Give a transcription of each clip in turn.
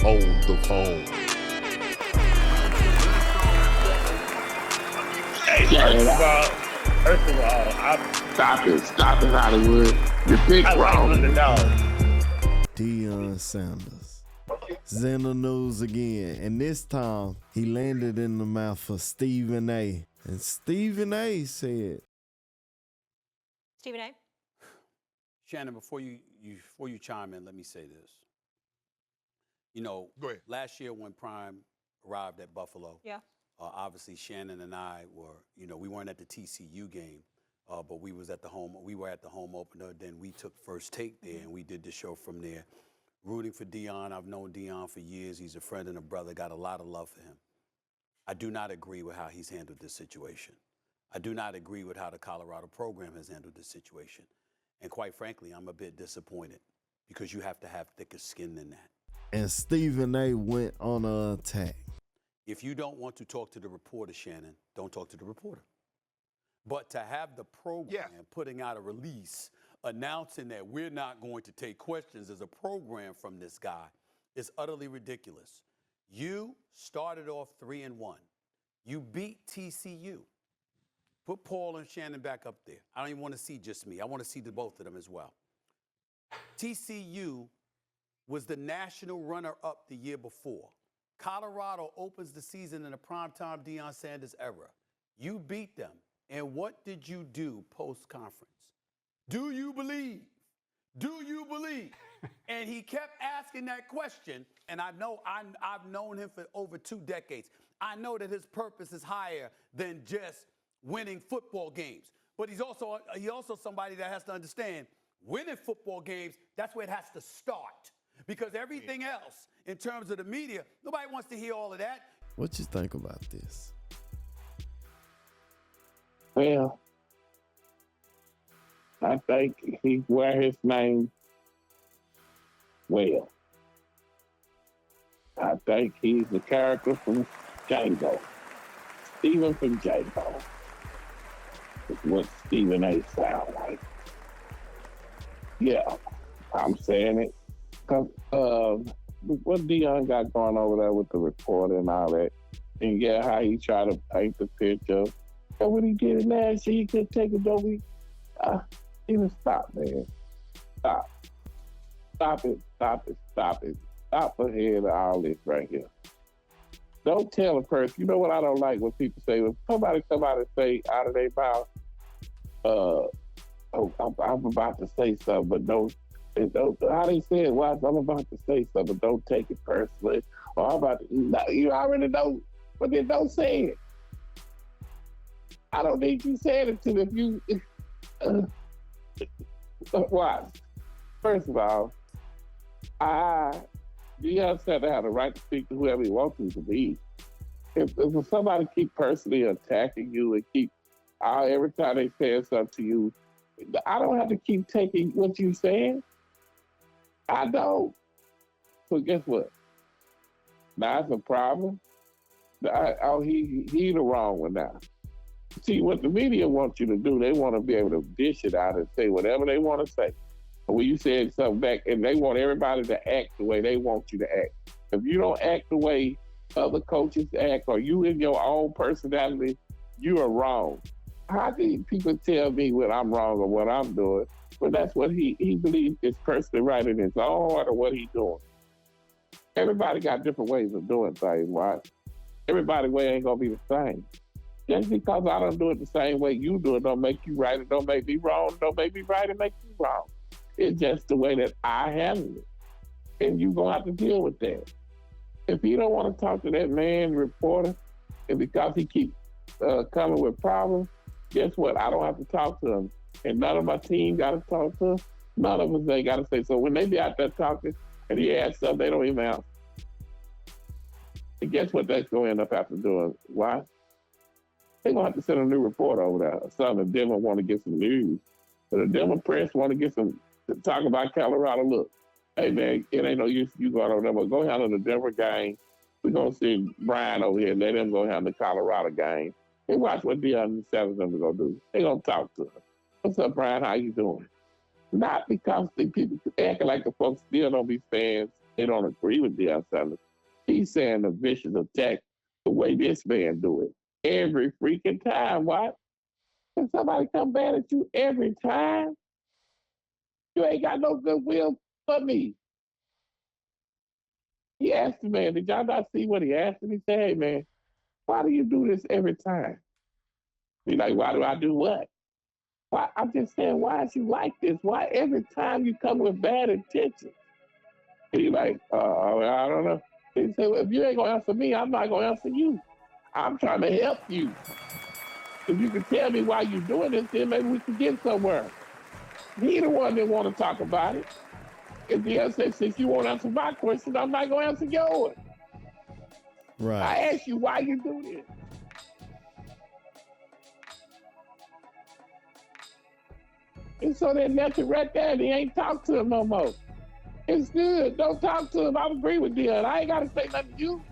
on the phone. Hey, first of all, Stop it, Hollywood. Your pick wrong. Deion Sanders. Xander knows again, and this time he landed in the mouth of Stephen A. And Stephen A. said, Stephen A. Shannon, before you chime in, let me say this. You know, Go ahead. Last year when Prime arrived at Buffalo, Yeah. Obviously Shannon and I were, we weren't at the TCU game, but we were at the home opener. Then we took First Take there, and we did the show from there. Rooting for Deion. I've known Deion for years. He's a friend and a brother. Got a lot of love for him. I do not agree with how he's handled this situation. I do not agree with how the Colorado program has handled this situation. And quite frankly, I'm a bit disappointed because you have to have thicker skin than that. and Stephen A. went on an attack. If you don't want to talk to the reporter, Shannon, don't talk to the reporter. But to have the program putting out a release announcing that we're not going to take questions as a program from this guy is utterly ridiculous. You started off 3-1. You beat TCU. Put Paul and Shannon back up there. I don't even want to see just me. I want to see the both of them as well. TCU was the national runner-up the year before. Colorado opens the season in a primetime Deion Sanders era. You beat them. And what did you do post-conference? Do you believe? Do you believe? And he kept asking that question, and I've known him for over 2 decades. I know that his purpose is higher than just winning football games. But he's also somebody that has to understand winning football games, that's where it has to start. Because everything else, in terms of the media, nobody wants to hear all of that. What you think about this? Well, I think he wear his name well. I think he's the character from Django. Stephen from Django is what Stephen A. sound like. Yeah, I'm saying it. Because what Deion got going over there with the reporter and all that, and how he tried to paint the picture. And when he did it last year, he couldn't take it over. Even stop, man. Stop. Stop it. Stop ahead of all this right here. Don't tell a person. You know what I don't like when people say, when somebody come out and say out of their mouth, I'm about to say something, but don't, how they say it, I'm about to say something, but don't take it personally. Or I'm about to, you already know, but then don't say it. I don't need you saying it to if you, watch. First of all, Deion said they have the right to speak to whoever he wants to be. If somebody keep personally attacking you and keep, every time they say something to you, I don't have to keep taking what you're saying. I don't. So guess what? Now it's a problem. He the wrong one now. See, what the media wants you to do, they want to be able to dish it out and say whatever they want to say. But when you said something back, and they want everybody to act the way they want you to act. If you don't act the way other coaches act, or you in your own personality, you are wrong. How can people tell me what I'm wrong or what I'm doing? But that's what he believes is personally right in his own heart or what he's doing. Everybody got different ways of doing things, right? Everybody's way ain't gonna be the same. Just because I don't do it the same way you do it don't make you right. It don't make me wrong. Don't make me right. It makes you wrong. It's just the way that I handle it. And you're going to have to deal with that. If you don't want to talk to that man, reporter, and because he keeps coming with problems, guess what? I don't have to talk to him. And none of my team got to talk to him. None of us ain't got to say. So when they be out there talking and he asks something, they don't even answer. And guess what that's going to end up after doing? Why? They're going to have to send a new reporter over there. Some of them want to get some news. But the Denver press want to get some, to talk about Colorado. Look, hey, man, it ain't no use you going over there, but go handle the Denver game. We're going to see Brian over here. Let him go handle the Colorado game. And watch what Deion and them are going to do. They're going to talk to him. What's up, Brian? How you doing? Not because the people acting like the folks still don't be fans They don't agree with Deion Sanders. He's saying the vicious attack the way this man do it every freaking time. Why? Can somebody come bad at you every time? You ain't got no goodwill for me. He asked the man, did y'all not see what he asked him? He said, hey man, why do you do this every time? He's like, why do I do what? Why? I'm just saying, why is you like this? Why every time you come with bad intentions? He's like, I don't know. He said, well, if you ain't gonna answer me, I'm not gonna answer you. I'm trying to help you. If you can tell me why you're doing this, then maybe we can get somewhere. He the one that want to talk about it. If the other said, since you won't answer my question, I'm not gonna answer yours. Right. I asked you why you do this. And so they left it right there and he ain't talked to him no more. It's good. Don't talk to him. I agree with Deion. I ain't got to say nothing to you.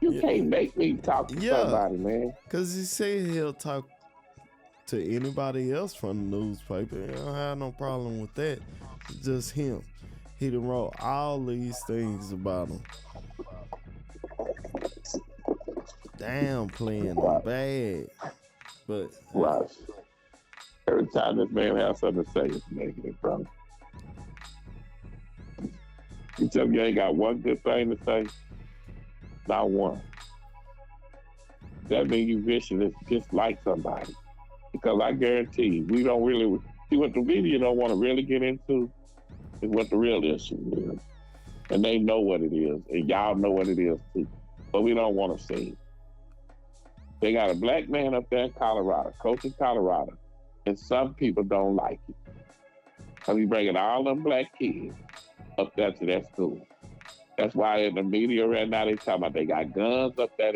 You can't make me talk to somebody, man. Because he said he'll talk to anybody else from the newspaper. I don't have no problem with that. It's just him. He done wrote all these things about him. Damn, playing bad. But right. Every time this man has something to say, it's negative, bro. You tell me you ain't got one good thing to say? Not one. That means you vicious dislike somebody. Because I guarantee you, we don't really, see what the media don't want to really get into is what the real issue is. And they know what it is. And y'all know what it is too. But we don't want to see it. They got a black man up there in Colorado, coaching Colorado. And some people don't like it. So we bringing all them black kids up there to that school. That's why in the media right now, they talking about they got guns up there.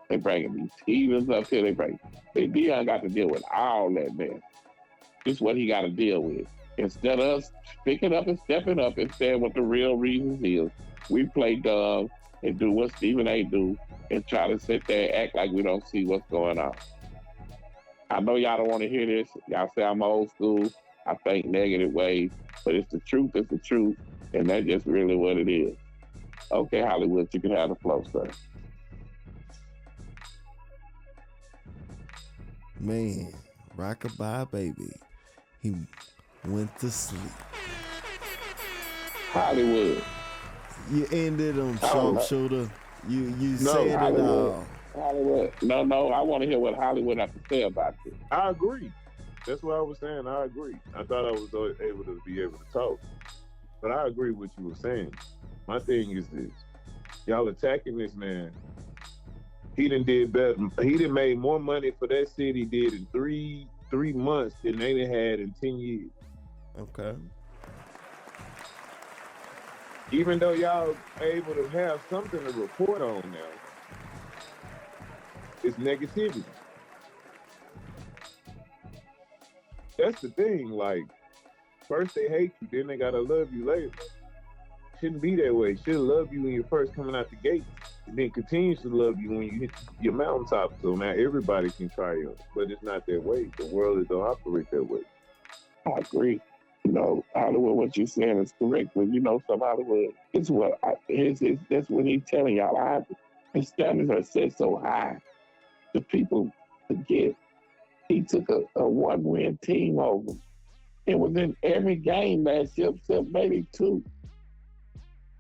They bringing these heathens up here. Deion got to deal with all that, man. This is what he got to deal with. Instead of us picking up and stepping up and saying what the real reasons is, we play dumb and do what Stephen A. do and try to sit there and act like we don't see what's going on. I know y'all don't want to hear this. Y'all say I'm old school. I think negative ways, but it's the truth. It's the truth, and that's just really what it is. Okay, Hollywood, you can have the flow, sir. man, rockabye baby, he went to sleep. Hollywood. You ended on sharpshooter. You said it all. Hollywood. No, I want to hear what Hollywood has to say about this. I agree. That's what I was saying. I agree. I thought I was able to talk. But I agree with what you were saying. My thing is this. Y'all attacking this man. He done did better. He done made more money for that city did in three months than they done had in 10 years. Okay. Even though y'all able to have something to report on now, it's negativity. That's the thing. Like, first they hate you, then they gotta love you later. Shouldn't be that way. Should love you when you're first coming out the gate, and then continues to love you when you hit your mountaintop. So now everybody can triumph, but it's not that way. The world don't operate that way. I agree. Hollywood, what you're saying is correct. But some Hollywood, that's what he's telling y'all. His standards are set so high. The people forget he took a one-win team over. It was in every game last year, except maybe two.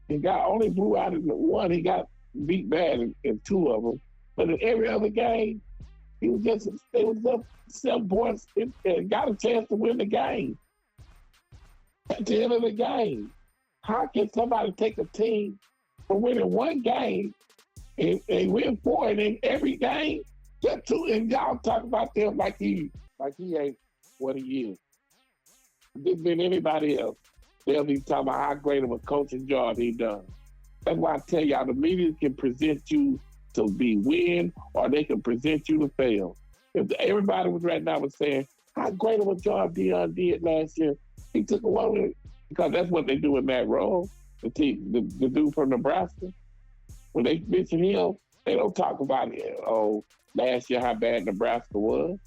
He only blew out in one. He got beat bad in two of them. But in every other game, they was up 7 points and got a chance to win the game. At the end of the game, how can somebody take a team from winning one game and win 4 and in every game? Just 2, and y'all talk about them like he ain't what he is. If this been anybody else, they'll be talking about how great of a coaching job he done. That's why I tell y'all, the media can present you to be win, or they can present you to fail. If everybody was right now was saying how great of a job Deion did last year, he took a one because that's what they do with Matt Rule, the dude from Nebraska. When they mention him, they don't talk about it. Oh, last year how bad Nebraska was.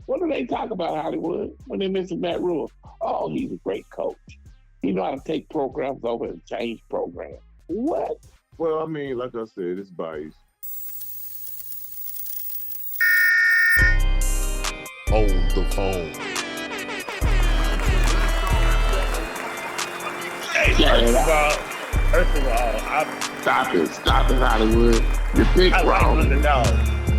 What do they talk about, Hollywood, when they mention Matt Rule? Oh, he's a great coach. He know how to take programs over and change programs. What? Well, I mean, like I said, it's biased. On the phone. First of all, Stop it, Hollywood. You pick I like wrong. underdogs.